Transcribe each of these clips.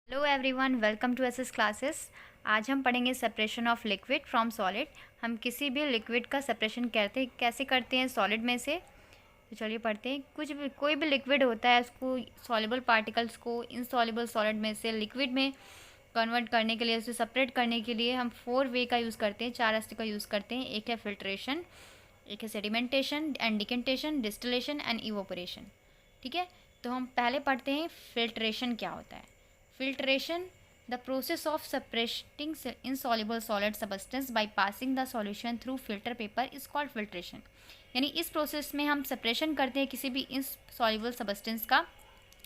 Hello everyone, welcome to SS classes. आज हम पढ़ेंगे separation of liquid from solid. हम किसी भी लिक्विड का सेपरेशन कैसे करते हैं सॉलिड में से। तो चलिए पढ़ते हैं। कोई भी लिक्विड होता है, उसको सॉल्युबल पार्टिकल्स को इनसॉल्युबल सॉलिड में से लिक्विड में कन्वर्ट करने के लिए, उसे सेपरेट करने के लिए हम 4 वे का यूज़ करते हैं, 4 रास्ते का यूज़ करते हैं। एक है फिल्ट्रेशन, एक है sedimentation and decantation, distillation and evaporation. ठीक है, तो हम पहले पढ़ते हैं फिल्ट्रेशन क्या होता है। Filtration, the process of separating insoluble solid substance by passing the solution through filter paper is called filtration। यानी इस प्रोसेस में हम सेपरेशन करते हैं किसी भी इनसॉल्युबल सबस्टेंस का,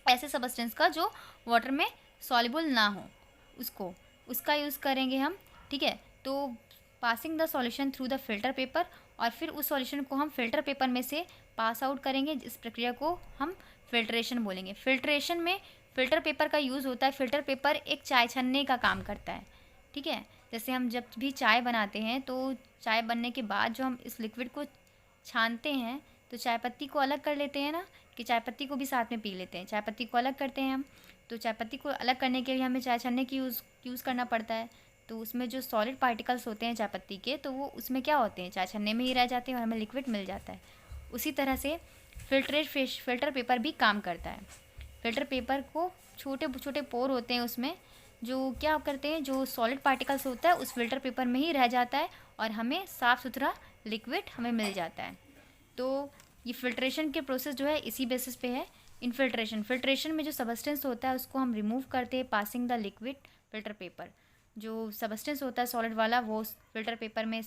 ऐसे सबस्टेंस का जो वाटर में सॉल्युबल ना हो, उसका यूज़ करेंगे हम। ठीक है, तो passing the solution through the filter paper, और फिर उस सॉल्यूशन को हम फिल्टर पेपर में से पास आउट करेंगे। इस प्रक्रिया को हम फिल्ट्रेशन बोलेंगे। फिल्ट्रेशन में फ़िल्टर पेपर का यूज़ होता है। फ़िल्टर पेपर एक चाय छन्ने का काम करता है। ठीक है, जैसे हम जब भी चाय बनाते हैं तो चाय बनने के बाद जो हम इस लिक्विड को छानते हैं तो चाय पत्ती को अलग कर लेते हैं ना, कि चाय पत्ती को भी साथ में पी लेते हैं। चाय पत्ती को अलग करते हैं हम, तो चाय पत्ती को अलग करने के लिए हमें चाय छन्ने की यूज़ करना पड़ता है। तो उसमें जो सॉलिड पार्टिकल्स होते हैं चाय पत्ती के, तो वो उसमें क्या होते हैं, चाय छन्ने में ही रह जाते हैं और हमें लिक्विड मिल जाता है। उसी तरह से फिल्टर पेपर भी काम करता है। फिल्टर पेपर को छोटे छोटे पोर होते हैं, उसमें जो क्या करते हैं, जो सॉलिड पार्टिकल्स होता है उस फिल्टर पेपर में ही रह जाता है और हमें साफ़ सुथरा लिक्विड हमें मिल जाता है। तो ये फिल्ट्रेशन के प्रोसेस जो है इसी बेसिस पे है। फिल्ट्रेशन में जो सबस्टेंस होता है उसको हम रिमूव करते हैं passing the liquid filter paper. जो सबस्टेंस होता है सॉलिड वाला वो फिल्टर पेपर में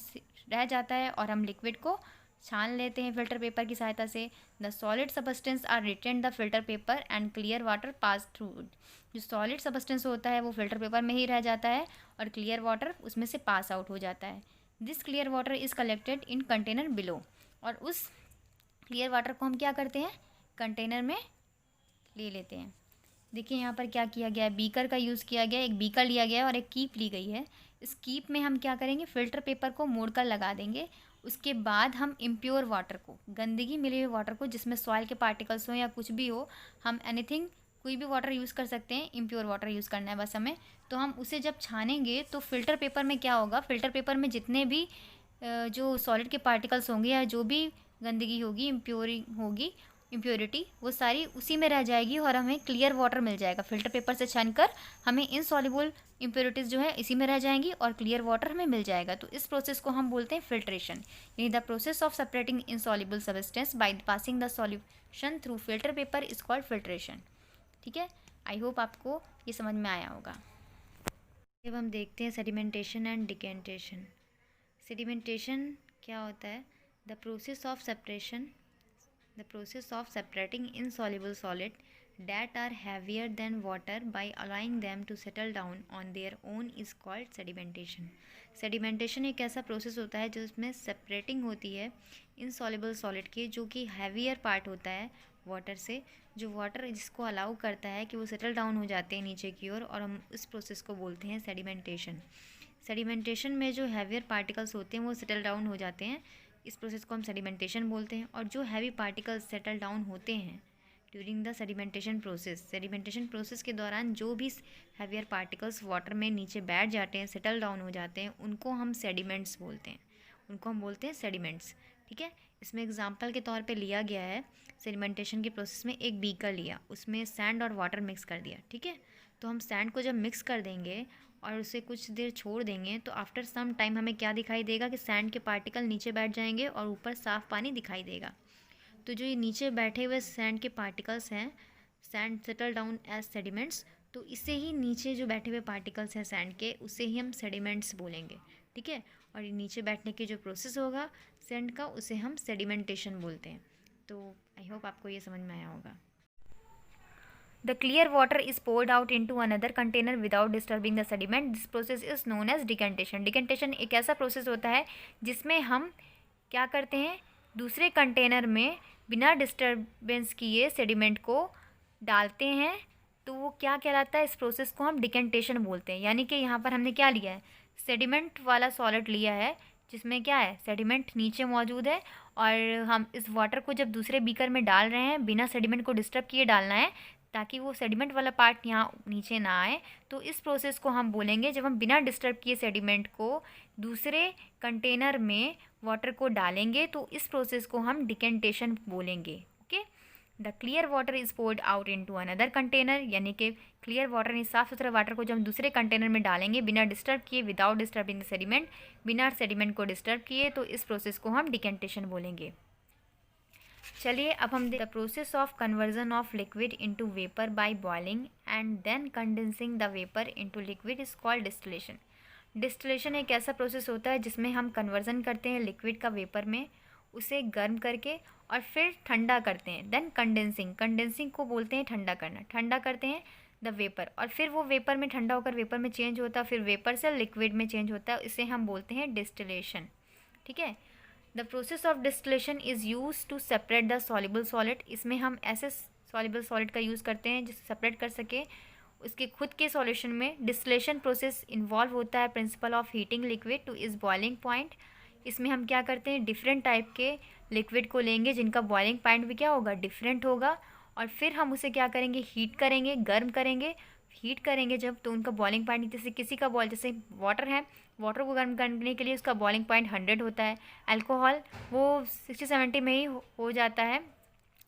रह जाता है और हम लिक्विड को छान लेते हैं फिल्टर पेपर की सहायता से। The solid substance are retain the filter paper and clear water pass through. जो सॉलिड सबस्टेंस होता है वो फिल्टर पेपर में ही रह जाता है और क्लियर वाटर उसमें से पास आउट हो जाता है। This clear water is collected in container below. और उस क्लियर वाटर को हम क्या करते हैं, कंटेनर में ले लेते हैं। देखिए यहाँ पर क्या किया गया है, बीकर का यूज़ किया गया है। एक बीकर लिया गया है और एक कीप ली गई है। इस कीप में हम क्या करेंगे, फ़िल्टर पेपर को मोड़कर लगा देंगे। उसके बाद हम इम्प्योर वाटर को, गंदगी मिले हुए वाटर को, जिसमें सॉइल के पार्टिकल्स हो या कुछ भी हो, हम एनीथिंग कोई भी वाटर यूज़ कर सकते हैं। इम्प्योर वाटर यूज़ करना है बस हमें। तो हम उसे जब छानेंगे तो फ़िल्टर पेपर में क्या होगा, फ़िल्टर पेपर में जितने भी जो सॉलिड के पार्टिकल्स होंगे या जो भी गंदगी होगी, इम्प्योरिटी, वो सारी उसी में रह जाएगी और हमें क्लियर वाटर मिल जाएगा। फ़िल्टर पेपर से छानकर हमें इनसॉल्युबल इम्प्योरिटीज़ जो है इसी में रह जाएंगी और क्लियर वाटर हमें मिल जाएगा। तो इस प्रोसेस को हम बोलते हैं फिल्ट्रेशन, यानी the process of separating insoluble substance by passing the solution through filter paper is called filtration. ठीक है, आई होप आपको ये समझ में आया होगा। अब हम देखते हैं सेडिमेंटेशन एंड डिकेंटेशन। सेडिमेंटेशन क्या होता है, the process of separating insoluble solid that are heavier than water by allowing them to settle down on their own is called sedimentation। Sedimentation एक ऐसा प्रोसेस होता है जिसमें सेपरेटिंग होती है इनसॉल्युबल सॉलिड की, जो कि हैवियर पार्ट होता है वाटर से, जो वाटर जिसको अलाउ करता है कि वो सेटल डाउन हो जाते हैं नीचे की ओर, और हम इस प्रोसेस को बोलते हैं सेडिमेंटेशन। सेडिमेंटेशन में जो हैवियर पार्टिकल्स होते हैं वो सेटल डाउन हो जाते हैं, इस प्रोसेस को हम सेडिमेंटेशन बोलते हैं। और जो हैवी पार्टिकल्स सेटल डाउन होते हैं ड्यूरिंग द सेडिमेंटेशन प्रोसेस के दौरान जो भी हैवियर पार्टिकल्स वाटर में नीचे बैठ जाते हैं, सेटल डाउन हो जाते हैं, उनको हम सेडिमेंट्स बोलते हैं, सेडिमेंट्स। ठीक है, इसमें एग्जांपल के तौर पे लिया गया है, सेडिमेंटेशन के प्रोसेस में एक बीकर लिया, उसमें सैंड और वाटर मिक्स कर दिया। ठीक है, तो हम सैंड को जब मिक्स कर देंगे और उसे कुछ देर छोड़ देंगे तो आफ्टर सम टाइम हमें क्या दिखाई देगा कि सैंड के पार्टिकल नीचे बैठ जाएंगे और ऊपर साफ़ पानी दिखाई देगा। तो जो ये नीचे बैठे हुए सैंड के पार्टिकल्स हैं, sand settle down as sediments, तो इसे ही नीचे जो बैठे हुए पार्टिकल्स हैं सैंड के, उसे ही हम सेडिमेंट्स बोलेंगे। ठीक है, और ये नीचे बैठने के जो प्रोसेस होगा सैंड का, उसे हम सेडिमेंटेशन बोलते हैं। तो आई होप आपको ये समझ में आया होगा। The clear water is poured out into another container without disturbing the sediment. This process is known as decantation. Decantation एक ऐसा प्रोसेस होता है जिसमें हम क्या करते हैं, दूसरे कंटेनर में बिना डिस्टर्बेंस किए सेडिमेंट को डालते हैं, तो वो क्या कहलाता है, इस प्रोसेस को हम डिकेंटेशन बोलते हैं। यानी कि यहाँ पर हमने क्या लिया है, सेडिमेंट वाला सॉलिड लिया है जिसमें क्या है, सेडिमेंट नीचे मौजूद है, और हम इस वाटर को जब दूसरे बीकर में डाल रहे हैं, बिना सेडिमेंट को डिस्टर्ब किए डालना है, ताकि वो सेडिमेंट वाला पार्ट यहाँ नीचे ना आए। तो इस प्रोसेस को हम बोलेंगे, जब हम बिना डिस्टर्ब किए सेडिमेंट को दूसरे कंटेनर में वाटर को डालेंगे तो इस प्रोसेस को हम डिकेंटेशन बोलेंगे। Okay, the clear water is poured out into another container, यानी कि क्लियर वाटर यानी साफ सुथरा वाटर को जब हम दूसरे कंटेनर में डालेंगे बिना डिस्टर्ब किए, विदाउट डिस्टर्बिंग द सेडिमेंट, बिना सेडिमेंट को डिस्टर्ब किए, तो इस प्रोसेस को हम डिकेंटेशन बोलेंगे। चलिए अब हम the process of conversion of liquid into vapour by boiling and then condensing the vapour into liquid is called distillation. Distillation एक ऐसा प्रोसेस होता है जिसमें हम कन्वर्जन करते हैं लिक्विड का वेपर में, उसे गर्म करके और फिर ठंडा करते हैं। देन कंडेंसिंग, कंडेंसिंग को बोलते हैं ठंडा करना, ठंडा करते हैं द वेपर, और फिर वो वेपर में ठंडा होकर वेपर में चेंज होता है, फिर वेपर से लिक्विड में चेंज होता है, इसे हम बोलते हैं डिस्टिलेशन। ठीक है, the process of distillation is use to separate the soluble solid. इसमें हम ऐसे सॉल्युबल सॉलिड का यूज़ करते हैं जिससे सेपरेट कर सके उसके खुद के सॉल्यूशन में। डिस्टिलेशन प्रोसेस इन्वॉल्व होता है principle of heating liquid two is boiling point. इसमें हम क्या करते हैं, डिफरेंट टाइप के लिक्विड को लेंगे जिनका बॉइलिंग पॉइंट भी क्या होगा, डिफरेंट होगा, और फिर हम उसे क्या करेंगे, हीट करेंगे, गर्म करेंगे। हीट करेंगे जब, तो उनका बॉइलिंग पॉइंट, जैसे किसी का बॉयल, जैसे वाटर है, वाटर को गर्म करने के लिए उसका बॉइलिंग पॉइंट 100 होता है। अल्कोहल वो 60-70 में ही हो जाता है,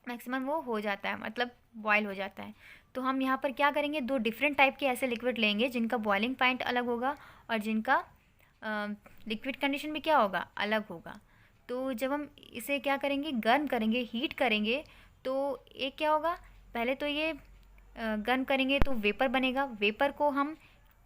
मैक्सिमम वो हो जाता है, मतलब बॉयल हो जाता है। तो हम यहाँ पर क्या करेंगे, दो डिफरेंट टाइप के ऐसे लिक्विड लेंगे जिनका बॉइलिंग पॉइंट अलग होगा और जिनका लिक्विड कंडीशन भी क्या होगा, अलग होगा। तो जब हम इसे क्या करेंगे, गर्म करेंगे, हीट करेंगे, तो एक क्या होगा, पहले तो ये गर्म करेंगे तो वेपर बनेगा, वेपर को हम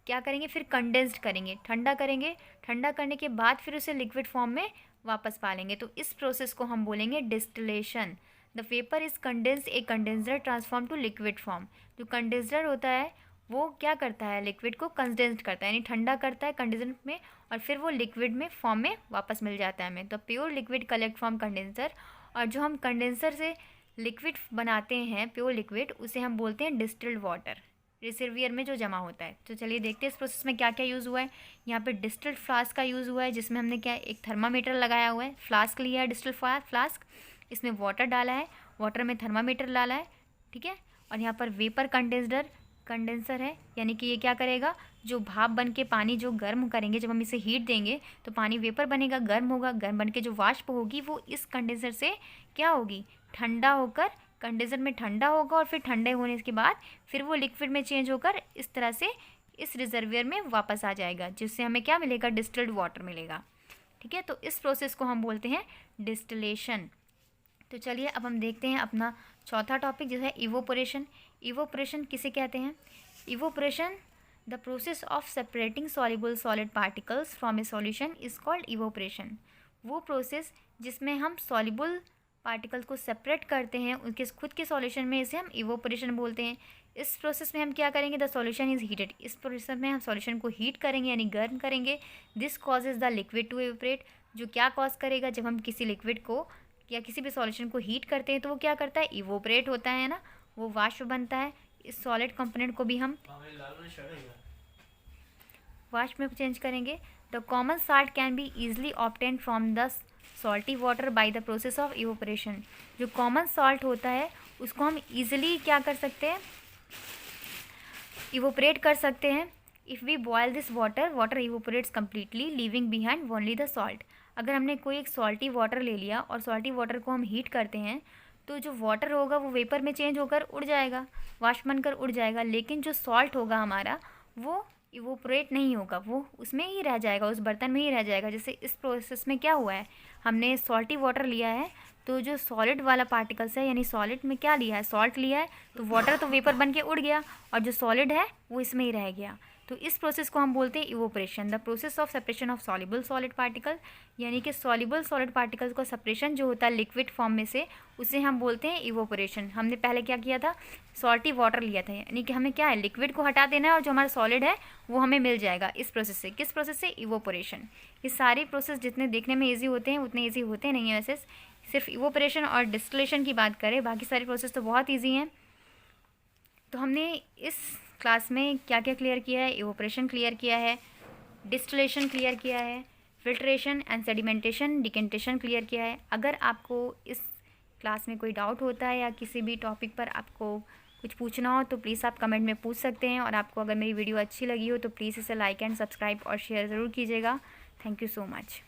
क्या करेंगे, फिर कंडेंस्ड करेंगे, ठंडा करेंगे, ठंडा करने के बाद फिर उसे लिक्विड फॉर्म में वापस पा लेंगे। तो इस प्रोसेस को हम बोलेंगे distillation. The vapour is condensed, a condenser transform to liquid form. जो कंडेंसर होता है वो क्या करता है, लिक्विड को कंडेंस्ड करता है, यानी ठंडा करता है कंडेंसर में, और फिर वो लिक्विड में फॉर्म में वापस मिल जाता है हमें। तो pure liquid collect from condenser, और जो हम कंडेंसर से लिक्विड बनाते हैं प्योर लिक्विड, उसे हम बोलते हैं डिस्टिल्ड वाटर, रिजर्वियर में जो जमा होता है। तो चलिए देखते हैं इस प्रोसेस में क्या क्या यूज़ हुआ है। यहाँ पे डिस्टिल्ड फ्लास्क का यूज़ हुआ है, जिसमें हमने क्या, एक थर्मामीटर लगाया हुआ है, फ्लास्क लिया है डिस्टिल्ड फ्लास्क, इसमें वाटर डाला है, वाटर में थर्मामीटर डाला है, ठीक है। और यहाँ पर वेपर कंडेंसर है, यानी कि ये क्या करेगा, जो भाप बन के पानी जो गर्म करेंगे, जब हम इसे हीट देंगे तो पानी वेपर बनेगा, गर्म होगा, गर्म बन के जो वाष्प होगी वो इस कंडेंसर से क्या होगी, ठंडा होकर कंडेंसर में ठंडा होगा, और फिर ठंडे होने के बाद फिर वो लिक्विड में चेंज होकर इस तरह से इस रिजर्वियर में वापस आ जाएगा, जिससे हमें क्या मिलेगा, डिस्टिल्ड वाटर मिलेगा। ठीक है, तो इस प्रोसेस को हम बोलते हैं डिस्टिलेशन। तो चलिए अब हम देखते हैं अपना चौथा टॉपिक, जो है इवोपोरेशन। इवोपोरेशन किसे कहते हैं, evaporation the process of separating soluble solid particles from A solution is called evaporation. वो प्रोसेस जिसमें हम सॉल्युबल पार्टिकल को सेपरेट करते हैं उनके खुद के सॉल्यूशन में, इसे हम इवोपोरेशन बोलते हैं। इस प्रोसेस में हम क्या करेंगे, द सॉल्यूशन इज हीटेड, इस प्रोसेस में हम सॉल्यूशन को हीट करेंगे यानी गर्म करेंगे। This causes the liquid to evaporate, जो क्या कॉज करेगा, जब हम किसी लिक्विड को या किसी भी सॉल्यूशन को हीट करते हैं तो वो क्या करता है, इवोपरेट होता है ना, वो वाष्प बनता है। इस सॉलिड कंपोनेंट को भी हम वाष्प में चेंज करेंगे। The common salt can be easily obtain from the salty water by the process of evaporation. जो कॉमन सॉल्ट होता है उसको हम ईजिली क्या कर सकते हैं, इवोपरेट कर सकते हैं। If we boil this water, water evaporates completely leaving behind only the salt. अगर हमने कोई एक सॉल्टी वाटर ले लिया और सॉल्टी वाटर को हम हीट करते हैं तो जो वाटर होगा वो वेपर में चेंज होकर उड़ जाएगा, वाष्प बनकर उड़ जाएगा, लेकिन जो सॉल्ट होगा हमारा वो इवोपरेट नहीं होगा, वो उसमें ही रह जाएगा, उस बर्तन में ही रह जाएगा। जैसे इस प्रोसेस में क्या हुआ है, हमने सॉल्टी वाटर लिया है तो जो सॉलिड वाला पार्टिकल्स है, यानी सॉलिड में क्या लिया है, सॉल्ट लिया है, तो वाटर तो वेपर बन के उड़ गया और जो सॉलिड है वो इसमें ही रह गया। तो इस प्रोसेस को हम बोलते हैं evaporation, the process of separation of soluble solid particle, यानी कि सॉल्युबल सॉलिड पार्टिकल्स का सेपरेशन जो होता है लिक्विड फॉर्म में से, उसे हम बोलते हैं इवोपरेशन। हमने पहले क्या किया था, सॉल्टी वाटर लिया था, यानी कि हमें क्या है, लिक्विड को हटा देना है और जो हमारा सॉलिड है वो हमें मिल जाएगा इस प्रोसेस से। किस प्रोसेस से, इवोपरेशन। ये सारे प्रोसेस जितने देखने में ईजी होते हैं उतने ईजी होते नहीं हैं वैसे, सिर्फ इवोपरेशन और डिस्टिलेशन की बात करें, बाकी सारे प्रोसेस तो बहुत ईजी हैं। तो हमने इस क्लास में क्या क्या क्लियर किया है, इवोपरेशन क्लियर किया है, डिस्टिलेशन क्लियर किया है, filtration and sedimentation, decantation clear किया है। अगर आपको इस क्लास में कोई डाउट होता है या किसी भी टॉपिक पर आपको कुछ पूछना हो तो प्लीज़ आप कमेंट में पूछ सकते हैं, और आपको अगर मेरी वीडियो अच्छी लगी हो तो प्लीज़ इसे लाइक एंड सब्सक्राइब और शेयर ज़रूर कीजिएगा। Thank you so much.